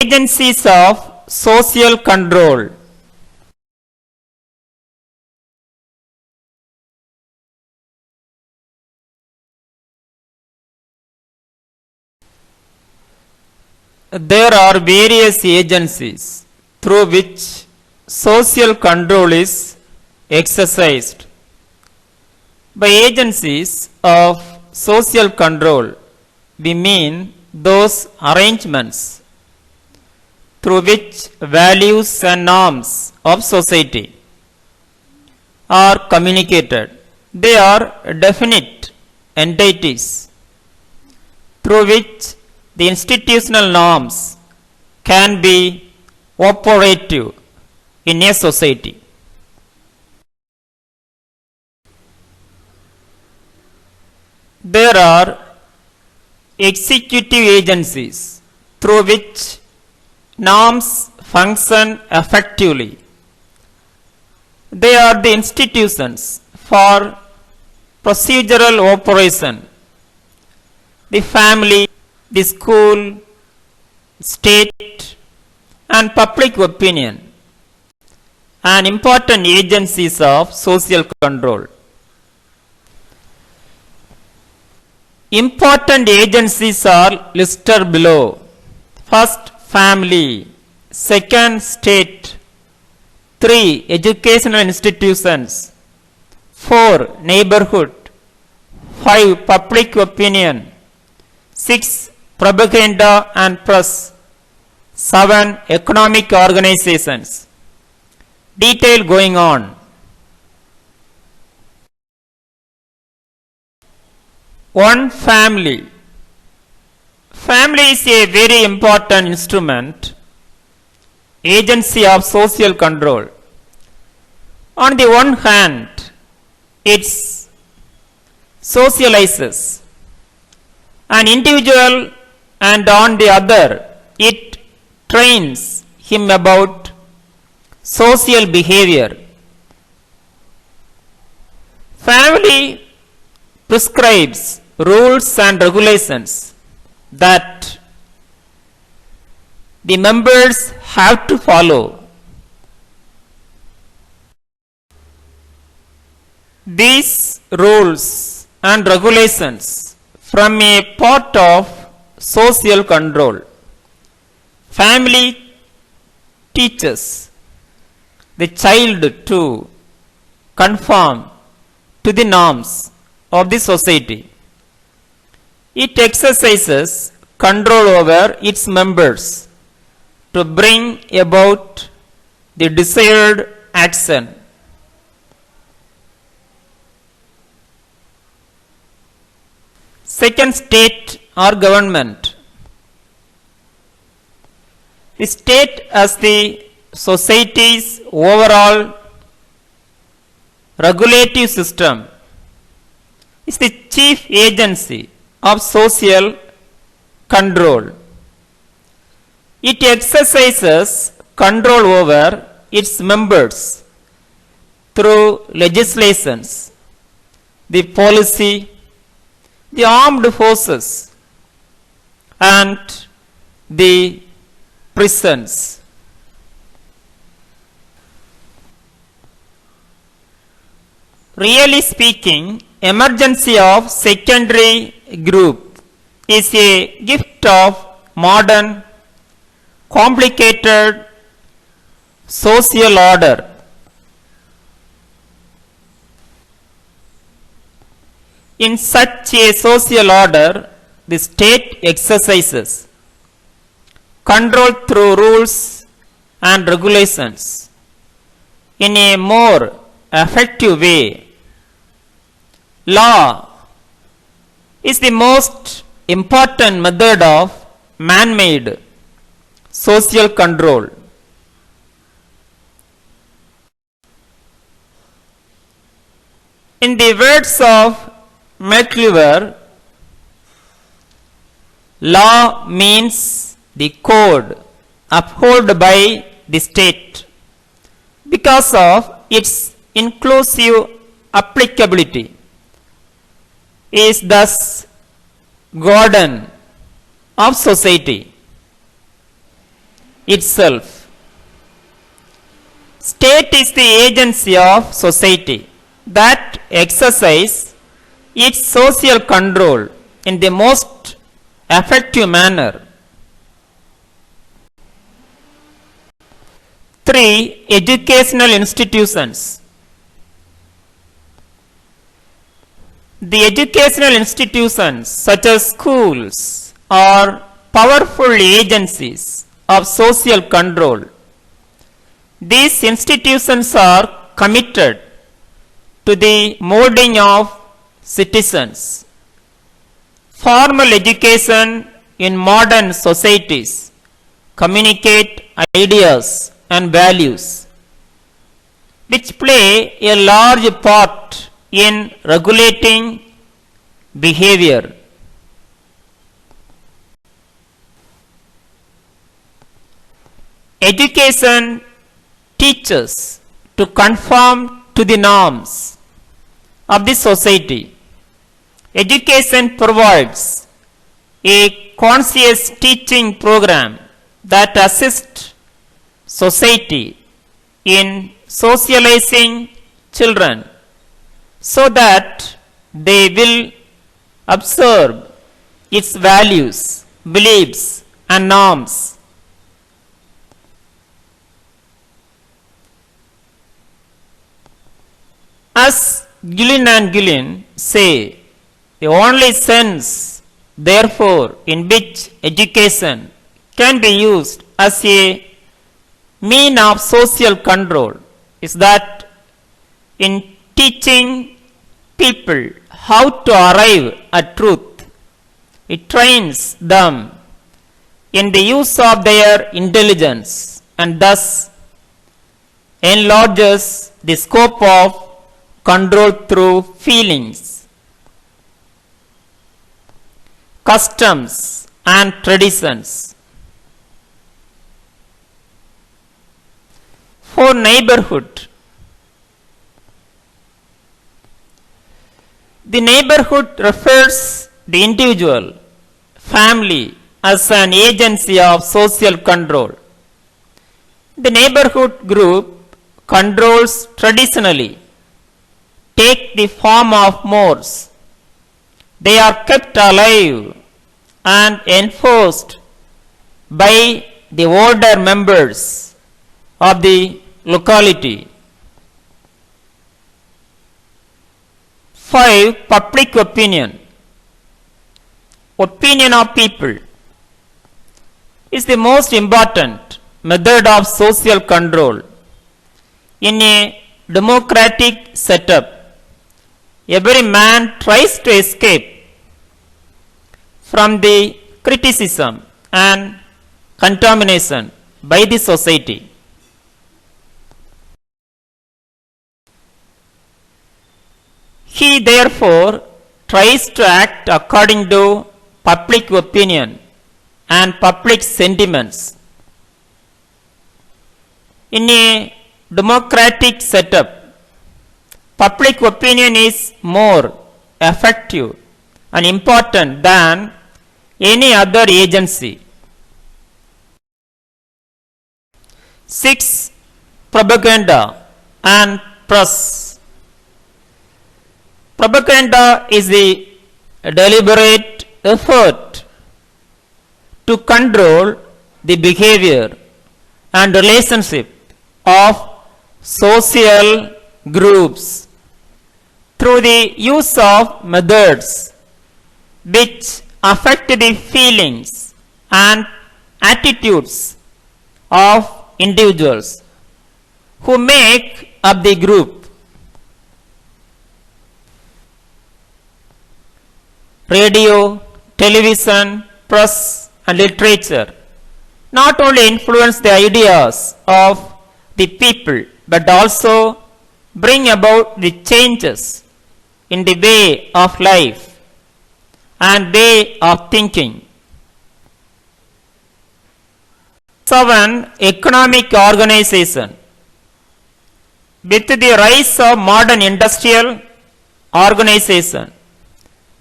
Agencies of social control. There are various agencies through which social control is exercised. By agencies of social control, we mean those arrangements through which values and norms of society are communicated. They are definite entities through which the institutional norms can be operative in a society. There are executive agencies through which norms function effectively. They are the institutions for procedural operation. The family, the school, state, and public opinion, and important agencies of social control. Important agencies are listed below. First, family. Second, state. 3, educational institutions. 4, neighborhood. 5, public opinion. 6, propaganda and press. 7, economic organizations. Detail going on. One, family. Family is a very important instrument, agency of social control. On the one hand, it socializes an individual, and on the other, it trains him about social behavior. Family prescribes rules and regulations that the members have to follow. These rules and regulations from a part of social control. Family teaches the child to conform to the norms of the society. It exercises control over its members to bring about the desired action. Second, state or government. The state as the society's overall regulative system is the chief agency of social control. It exercises control over its members through legislations, the policy, the armed forces, and the prisons. Really speaking, emergency of secondary group is a gift of modern, complicated social order. In such a social order, the state exercises control through rules and regulations in a more effective way. Law is the most important method of man-made social control. In the words of McLever, law means the code upheld by the state because of its inclusive applicability, is thus guardian of society. itself. State is the agency of society that exercise its social control in the most effective manner. 3. Educational institutions. The educational institutions such as schools are powerful agencies of social control. These institutions are committed to the molding of citizens. Formal education in modern societies communicate ideas and values which play a large part in regulating behavior. Education teaches to conform to the norms of the society. Education provides a conscious teaching program that assists society in socializing children so that they will observe its values, beliefs, and norms. As Gillen and Gillen say, the only sense, therefore, in which education can be used as a mean of social control is that in teaching people how to arrive at truth, it trains them in the use of their intelligence and thus enlarges the scope of control through feelings, customs, and traditions. For neighborhood, the neighborhood refers the individual, family as an agency of social control. The neighborhood group controls traditionally take the form of mores. They are kept alive and enforced by the older members of the locality. 5. Public opinion. Opinion of people is the most important method of social control. In a democratic setup, every man tries to escape from the criticism and contamination by the society. He therefore tries to act according to public opinion and public sentiments. In a democratic setup, public opinion is more effective and important than any other agency. 6. Propaganda and press. Propaganda is the deliberate effort to control the behavior and relationship of social groups through the use of methods which affect the feelings and attitudes of individuals who make up the group. Radio, television, press, and literature not only influence the ideas of the people but also bring about the changes in the way of life and way of thinking. 7. Economic organization. With the rise of modern industrial organization,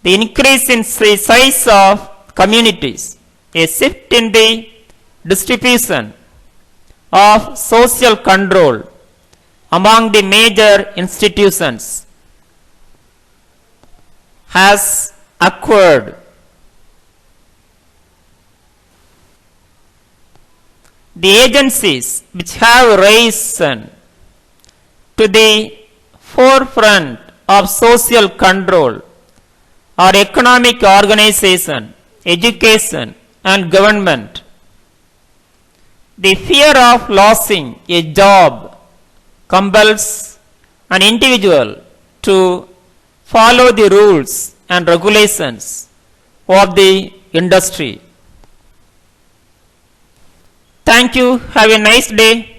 the increase in the size of communities, a shift in the distribution of social control among the major institutions has occurred. The agencies which have risen to the forefront of social control are economic organization, education, and government. The fear of losing a job compels an individual to follow the rules and regulations of the industry. Thank you. Have a nice day.